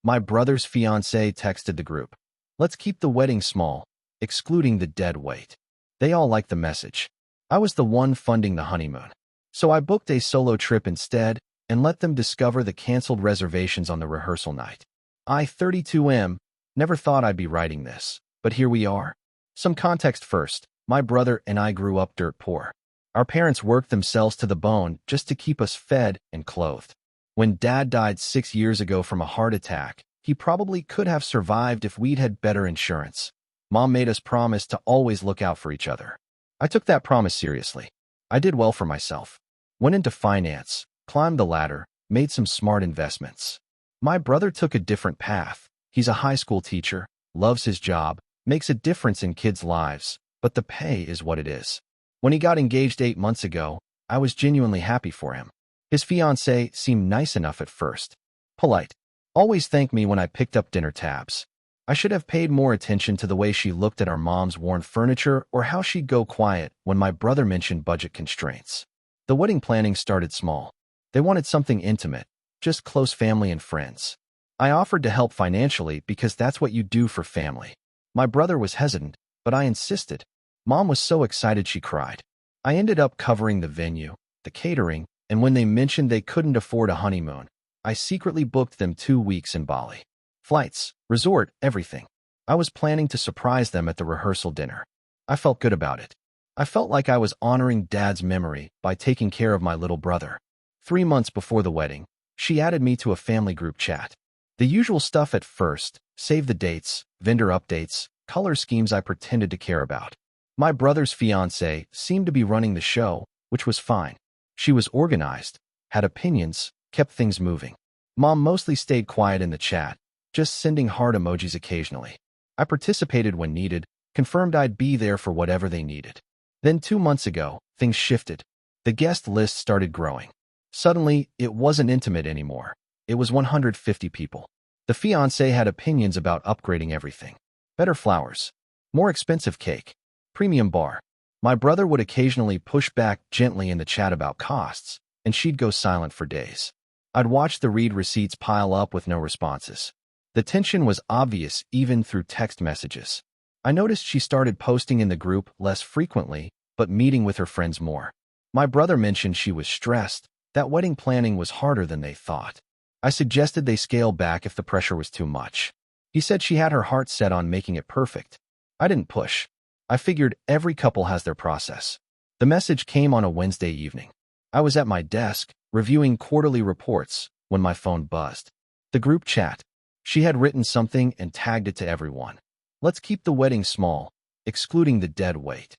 My brother's fiancée texted the group. Let's keep the wedding small, excluding the dead weight. They all liked the message. I was the one funding the honeymoon. So I booked a solo trip instead and let them discover the canceled reservations on the rehearsal night. I, 32M, never thought I'd be writing this, but here we are. Some context first. My brother and I grew up dirt poor. Our parents worked themselves to the bone just to keep us fed and clothed. When Dad died 6 years ago from a heart attack, he probably could have survived if we'd had better insurance. Mom made us promise to always look out for each other. I took that promise seriously. I did well for myself. Went into finance, climbed the ladder, made some smart investments. My brother took a different path. He's a high school teacher, loves his job, makes a difference in kids' lives, but the pay is what it is. When he got engaged 8 months ago, I was genuinely happy for him. His fiancée seemed nice enough at first. Polite. Always thanked me when I picked up dinner tabs. I should have paid more attention to the way she looked at our mom's worn furniture or how she'd go quiet when my brother mentioned budget constraints. The wedding planning started small. They wanted something intimate, just close family and friends. I offered to help financially because that's what you do for family. My brother was hesitant, but I insisted. Mom was so excited she cried. I ended up covering the venue, the catering, and when they mentioned they couldn't afford a honeymoon, I secretly booked them 2 weeks in Bali. Flights, resort, everything. I was planning to surprise them at the rehearsal dinner. I felt good about it. I felt like I was honoring Dad's memory by taking care of my little brother. 3 months before the wedding, she added me to a family group chat. The usual stuff at first, save the dates, vendor updates, color schemes I pretended to care about. My brother's fiancée seemed to be running the show, which was fine. She was organized, had opinions, kept things moving. Mom mostly stayed quiet in the chat, just sending heart emojis occasionally. I participated when needed, confirmed I'd be there for whatever they needed. Then 2 months ago, things shifted. The guest list started growing. Suddenly, it wasn't intimate anymore. It was 150 people. The fiancé had opinions about upgrading everything. Better flowers. More expensive cake. Premium bar. My brother would occasionally push back gently in the chat about costs, and she'd go silent for days. I'd watch the read receipts pile up with no responses. The tension was obvious even through text messages. I noticed she started posting in the group less frequently, but meeting with her friends more. My brother mentioned she was stressed, that wedding planning was harder than they thought. I suggested they scale back if the pressure was too much. He said she had her heart set on making it perfect. I didn't push. I figured every couple has their process. The message came on a Wednesday evening. I was at my desk, reviewing quarterly reports, when my phone buzzed. The group chat. She had written something and tagged it to everyone. Let's keep the wedding small, excluding the dead weight.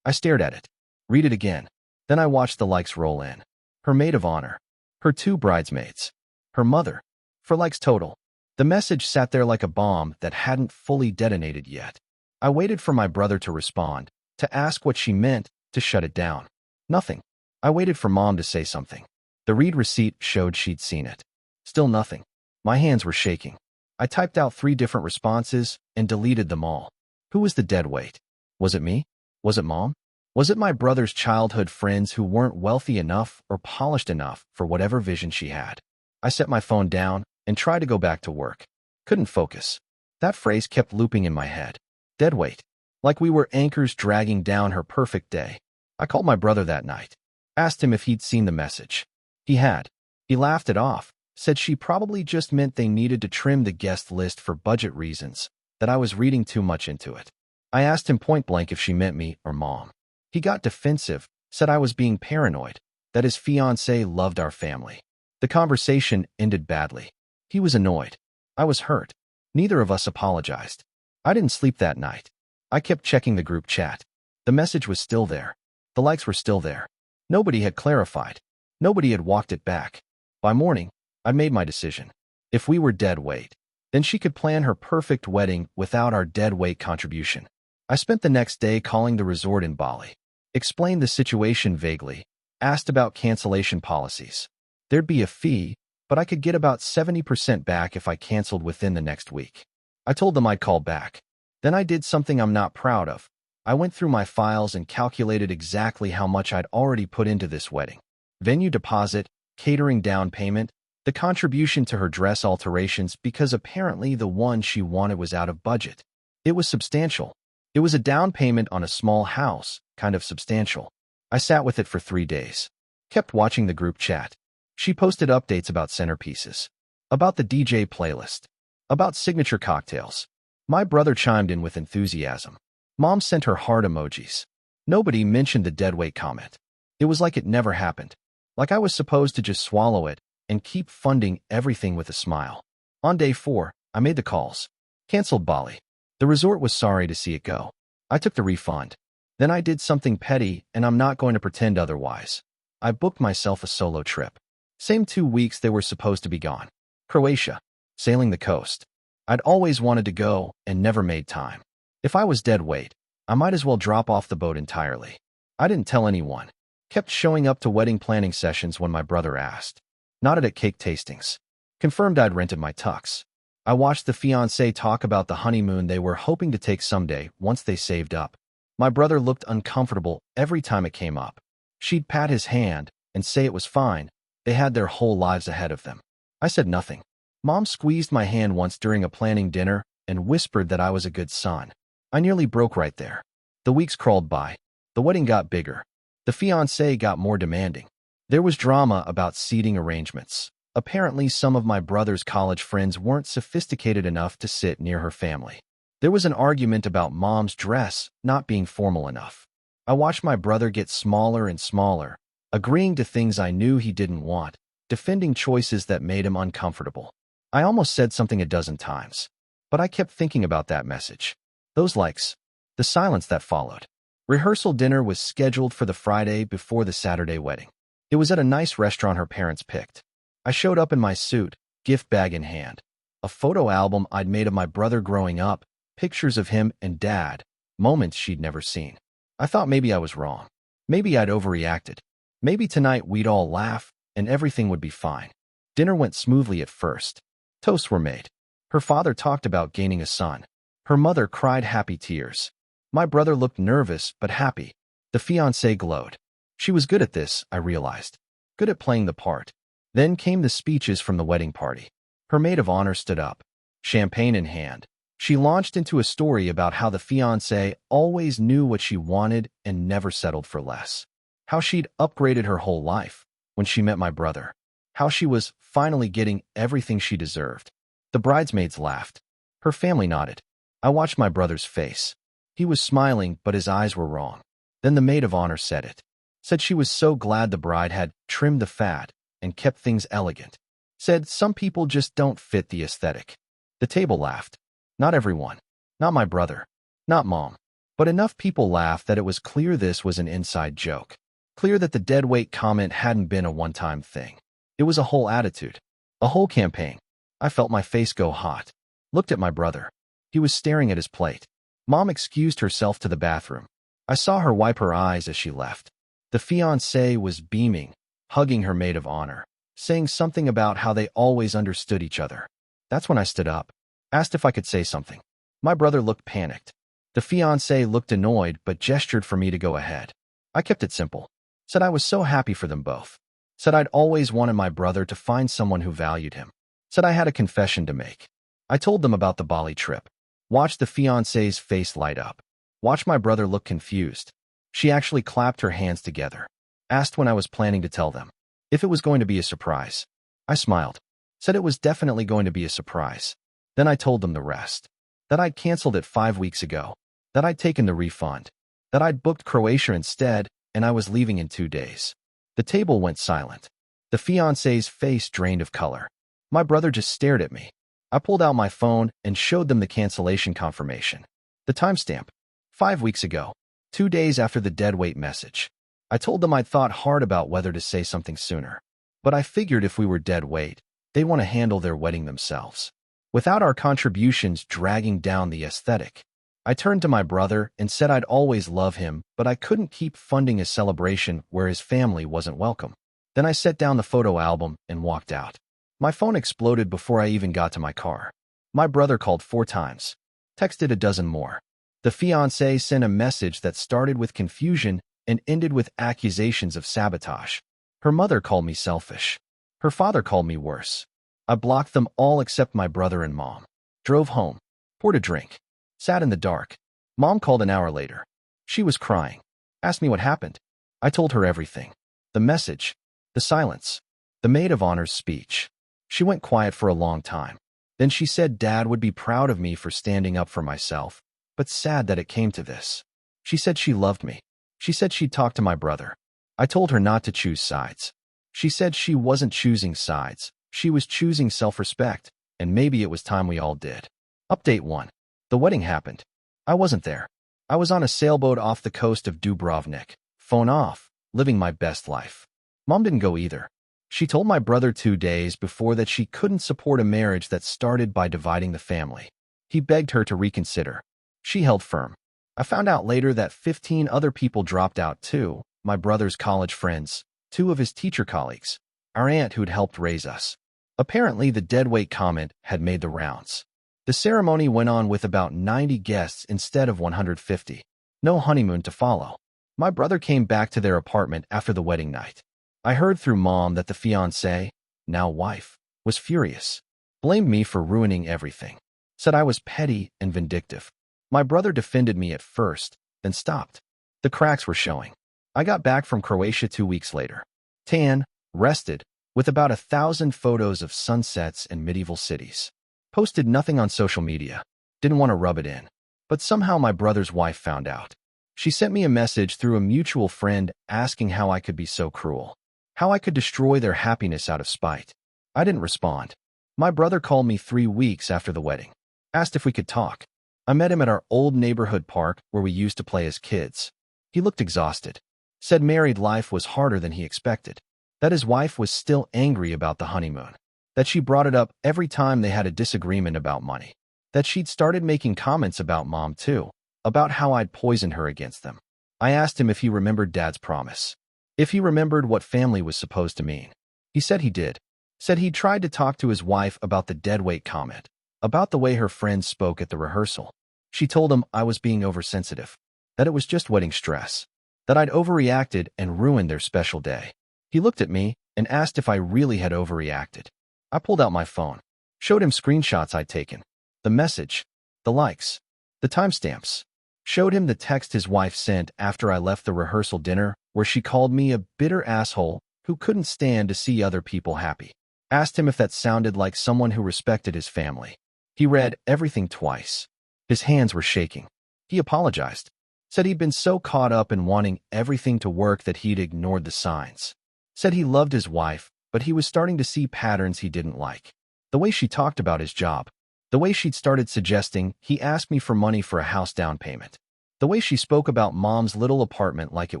I stared at it. Read it again. Then I watched the likes roll in. Her maid of honor. Her 2 bridesmaids. Her mother. For likes total. The message sat there like a bomb that hadn't fully detonated yet. I waited for my brother to respond, to ask what she meant, to shut it down. Nothing. I waited for Mom to say something. The read receipt showed she'd seen it. Still nothing. My hands were shaking. I typed out 3 different responses and deleted them all. Who was the dead weight? Was it me? Was it Mom? Was it my brother's childhood friends who weren't wealthy enough or polished enough for whatever vision she had? I set my phone down and tried to go back to work. Couldn't focus. That phrase kept looping in my head. Dead weight. Like we were anchors dragging down her perfect day. I called my brother that night. Asked him if he'd seen the message. He had. He laughed it off, said she probably just meant they needed to trim the guest list for budget reasons, that I was reading too much into it. I asked him point blank if she meant me or Mom. He got defensive, said I was being paranoid, that his fiancée loved our family. The conversation ended badly. He was annoyed. I was hurt. Neither of us apologized. I didn't sleep that night. I kept checking the group chat. The message was still there. The likes were still there. Nobody had clarified. Nobody had walked it back. By morning, I made my decision. If we were dead weight, then she could plan her perfect wedding without our dead weight contribution. I spent the next day calling the resort in Bali. Explained the situation vaguely. Asked about cancellation policies. There'd be a fee, but I could get about 70% back if I canceled within the next week. I told them I'd call back. Then I did something I'm not proud of. I went through my files and calculated exactly how much I'd already put into this wedding. Venue deposit, catering down payment, The contribution to her dress alterations because apparently the one she wanted was out of budget. It was substantial. It was a down payment on a small house, kind of substantial. I sat with it for 3 days. Kept watching the group chat. She posted updates about centerpieces, about the DJ playlist, about signature cocktails. My brother chimed in with enthusiasm. Mom sent her heart emojis. Nobody mentioned the deadweight comment. It was like it never happened. Like I was supposed to just swallow it and keep funding everything with a smile. On day 4, I made the calls. Canceled Bali. The resort was sorry to see it go. I took the refund. Then I did something petty, and I'm not going to pretend otherwise. I booked myself a solo trip. Same 2 weeks they were supposed to be gone. Croatia. Sailing the coast. I'd always wanted to go and never made time. If I was dead weight, I might as well drop off the boat entirely. I didn't tell anyone. Kept showing up to wedding planning sessions when my brother asked. Nodded at cake tastings. Confirmed I'd rented my tux. I watched the fiancé talk about the honeymoon they were hoping to take someday once they saved up. My brother looked uncomfortable every time it came up. She'd pat his hand and say it was fine. They had their whole lives ahead of them. I said nothing. Mom squeezed my hand once during a planning dinner and whispered that I was a good son. I nearly broke right there. The weeks crawled by. The wedding got bigger. The fiancé got more demanding. There was drama about seating arrangements. Apparently, some of my brother's college friends weren't sophisticated enough to sit near her family. There was an argument about Mom's dress not being formal enough. I watched my brother get smaller and smaller, agreeing to things I knew he didn't want, defending choices that made him uncomfortable. I almost said something a dozen times, but I kept thinking about that message. Those likes. The silence that followed. Rehearsal dinner was scheduled for the Friday before the Saturday wedding. It was at a nice restaurant her parents picked. I showed up in my suit, gift bag in hand. A photo album I'd made of my brother growing up, pictures of him and Dad, moments she'd never seen. I thought maybe I was wrong. Maybe I'd overreacted. Maybe tonight we'd all laugh and everything would be fine. Dinner went smoothly at first. Toasts were made. Her father talked about gaining a son. Her mother cried happy tears. My brother looked nervous but happy. The fiancée glowed. She was good at this, I realized. Good at playing the part. Then came the speeches from the wedding party. Her maid of honor stood up, champagne in hand. She launched into a story about how the fiancé always knew what she wanted and never settled for less. How she'd upgraded her whole life when she met my brother. How she was finally getting everything she deserved. The bridesmaids laughed. Her family nodded. I watched my brother's face. He was smiling, but his eyes were wrong. Then the maid of honor said it. Said she was so glad the bride had trimmed the fat and kept things elegant. Said some people just don't fit the aesthetic. The table laughed. Not everyone. Not my brother. Not Mom. But enough people laughed that it was clear this was an inside joke. Clear that the deadweight comment hadn't been a one-time thing. It was a whole attitude. A whole campaign. I felt my face go hot. Looked at my brother. He was staring at his plate. Mom excused herself to the bathroom. I saw her wipe her eyes as she left. The fiancé was beaming, hugging her maid of honor, saying something about how they always understood each other. That's when I stood up, asked if I could say something. My brother looked panicked. The fiancé looked annoyed but gestured for me to go ahead. I kept it simple. Said I was so happy for them both. Said I'd always wanted my brother to find someone who valued him. Said I had a confession to make. I told them about the Bali trip. Watched the fiancé's face light up. Watched my brother look confused. She actually clapped her hands together. Asked when I was planning to tell them. If it was going to be a surprise. I smiled. Said it was definitely going to be a surprise. Then I told them the rest. That I'd canceled it 5 weeks ago. That I'd taken the refund. That I'd booked Croatia instead, and I was leaving in 2 days. The table went silent. The fiancé's face drained of color. My brother just stared at me. I pulled out my phone and showed them the cancellation confirmation. The timestamp. 5 weeks ago. 2 days after the deadweight message. I told them I'd thought hard about whether to say something sooner. But I figured if we were dead weight, they'd want to handle their wedding themselves. Without our contributions dragging down the aesthetic. I turned to my brother and said I'd always love him, but I couldn't keep funding a celebration where his family wasn't welcome. Then I set down the photo album and walked out. My phone exploded before I even got to my car. My brother called 4 times. Texted a dozen more. The fiancé sent a message that started with confusion and ended with accusations of sabotage. Her mother called me selfish. Her father called me worse. I blocked them all except my brother and mom. Drove home. Poured a drink. Sat in the dark. Mom called an hour later. She was crying. Asked me what happened. I told her everything. The message. The silence. The maid of honor's speech. She went quiet for a long time. Then she said Dad would be proud of me for standing up for myself, but sad that it came to this. She said she loved me. She said she'd talk to my brother. I told her not to choose sides. She said she wasn't choosing sides. She was choosing self-respect, and maybe it was time we all did. Update 1. The wedding happened. I wasn't there. I was on a sailboat off the coast of Dubrovnik. Phone off, living my best life. Mom didn't go either. She told my brother 2 days before that she couldn't support a marriage that started by dividing the family. He begged her to reconsider. She held firm. I found out later that 15 other people dropped out too, my brother's college friends, 2 of his teacher colleagues, our aunt who'd helped raise us. Apparently, the deadweight comment had made the rounds. The ceremony went on with about 90 guests instead of 150. No honeymoon to follow. My brother came back to their apartment after the wedding night. I heard through Mom that the fiancée, now wife, was furious. Blamed me for ruining everything. Said I was petty and vindictive. My brother defended me at first, then stopped. The cracks were showing. I got back from Croatia 2 weeks later. Tan, rested, with about 1,000 photos of sunsets and medieval cities. Posted nothing on social media. Didn't want to rub it in. But somehow my brother's wife found out. She sent me a message through a mutual friend asking how I could be so cruel. How I could destroy their happiness out of spite. I didn't respond. My brother called me 3 weeks after the wedding. Asked if we could talk. I met him at our old neighborhood park where we used to play as kids. He looked exhausted. Said married life was harder than he expected. That his wife was still angry about the honeymoon. That she brought it up every time they had a disagreement about money. That she'd started making comments about Mom too. About how I'd poisoned her against them. I asked him if he remembered Dad's promise. If he remembered what family was supposed to mean. He said he did. Said he'd tried to talk to his wife about the deadweight comment. About the way her friends spoke at the rehearsal. She told him I was being oversensitive. That it was just wedding stress. That I'd overreacted and ruined their special day. He looked at me and asked if I really had overreacted. I pulled out my phone. Showed him screenshots I'd taken. The message. The likes. The timestamps. Showed him the text his wife sent after I left the rehearsal dinner where she called me a bitter asshole who couldn't stand to see other people happy. Asked him if that sounded like someone who respected his family. He read everything twice. His hands were shaking. He apologized. Said he'd been so caught up in wanting everything to work that he'd ignored the signs. Said he loved his wife, but he was starting to see patterns he didn't like. The way she talked about his job. The way she'd started suggesting he asked me for money for a house down payment. The way she spoke about Mom's little apartment like it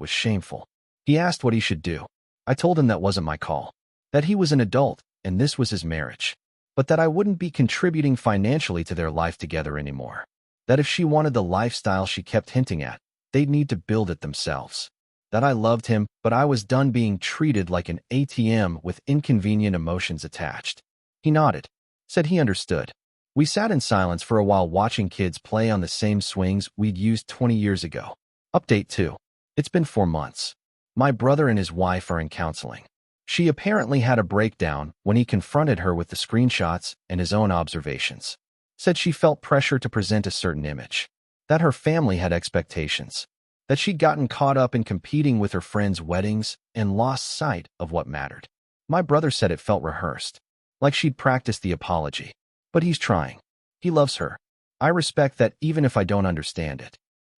was shameful. He asked what he should do. I told him that wasn't my call. That he was an adult, and this was his marriage. But that I wouldn't be contributing financially to their life together anymore. That if she wanted the lifestyle she kept hinting at, they'd need to build it themselves. That I loved him, but I was done being treated like an ATM with inconvenient emotions attached. He nodded. Said he understood. We sat in silence for a while watching kids play on the same swings we'd used 20 years ago. Update 2. It's been 4 months. My brother and his wife are in counseling. She apparently had a breakdown when he confronted her with the screenshots and his own observations. Said she felt pressure to present a certain image. That her family had expectations. That she'd gotten caught up in competing with her friends' weddings and lost sight of what mattered. My brother said it felt rehearsed. Like she'd practiced the apology. But he's trying. He loves her. I respect that even if I don't understand it.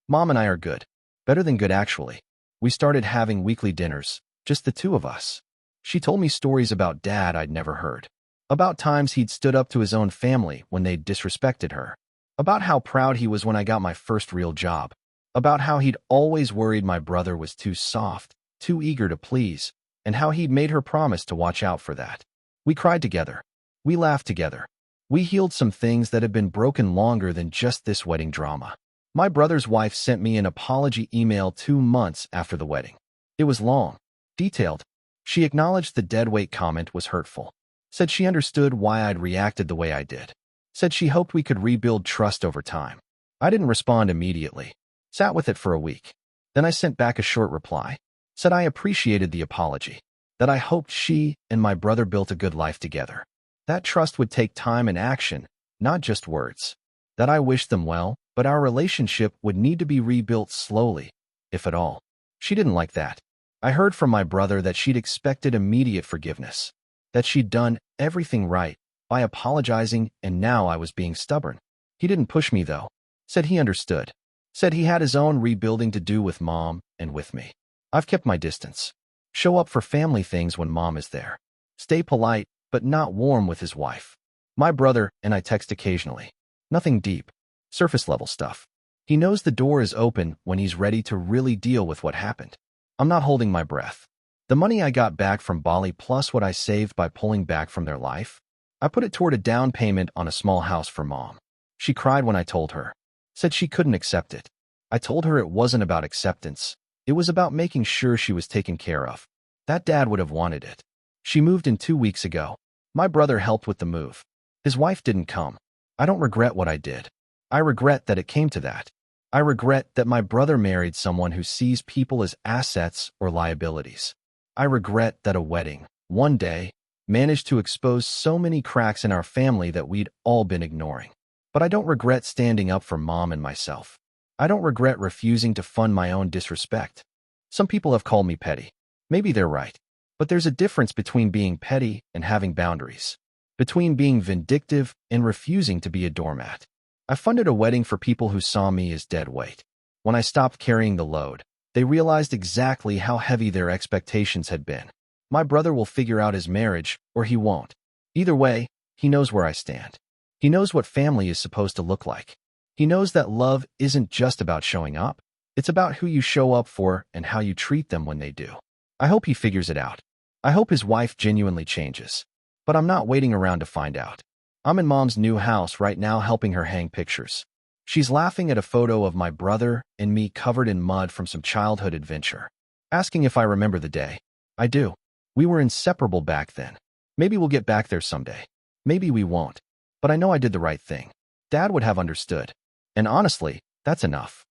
Mom and I are good. Better than good, actually. We started having weekly dinners, just the 2 of us. She told me stories about Dad I'd never heard. About times he'd stood up to his own family when they'd disrespected her. About how proud he was when I got my first real job. About how he'd always worried my brother was too soft, too eager to please, and how he'd made her promise to watch out for that. We cried together. We laughed together. We healed some things that had been broken longer than just this wedding drama. My brother's wife sent me an apology email 2 months after the wedding. It was long, detailed. She acknowledged the deadweight comment was hurtful. Said she understood why I'd reacted the way I did. Said she hoped we could rebuild trust over time. I didn't respond immediately. Sat with it for a week. Then I sent back a short reply. Said I appreciated the apology. that I hoped she and my brother built a good life together. That trust would take time and action, not just words. That I wished them well, but our relationship would need to be rebuilt slowly, if at all. She didn't like that. I heard from my brother that she'd expected immediate forgiveness, that she'd done everything right by apologizing, and now I was being stubborn. He didn't push me, though. Said he understood. Said he had his own rebuilding to do with Mom and with me. I've kept my distance. Show up for family things when Mom is there. Stay polite, but not warm with his wife. My brother and I text occasionally. Nothing deep. Surface-level stuff. He knows the door is open when he's ready to really deal with what happened. I'm not holding my breath. The money I got back from Bali plus what I saved by pulling back from their life, I put it toward a down payment on a small house for Mom. She cried when I told her. Said she couldn't accept it. I told her it wasn't about acceptance. It was about making sure she was taken care of. That Dad would have wanted it. She moved in 2 weeks ago. My brother helped with the move. His wife didn't come. I don't regret what I did. I regret that it came to that. I regret that my brother married someone who sees people as assets or liabilities. I regret that a wedding, one day, managed to expose so many cracks in our family that we'd all been ignoring. But I don't regret standing up for Mom and myself. I don't regret refusing to fund my own disrespect. Some people have called me petty. Maybe they're right. But there's a difference between being petty and having boundaries. Between being vindictive and refusing to be a doormat. I funded a wedding for people who saw me as dead weight. When I stopped carrying the load, they realized exactly how heavy their expectations had been. My brother will figure out his marriage, or he won't. Either way, he knows where I stand. He knows what family is supposed to look like. He knows that love isn't just about showing up. It's about who you show up for and how you treat them when they do. I hope he figures it out. I hope his wife genuinely changes. But I'm not waiting around to find out. I'm in Mom's new house right now helping her hang pictures. She's laughing at a photo of my brother and me covered in mud from some childhood adventure. Asking if I remember the day. I do. We were inseparable back then. Maybe we'll get back there someday. Maybe we won't. But I know I did the right thing. Dad would have understood. And honestly, that's enough.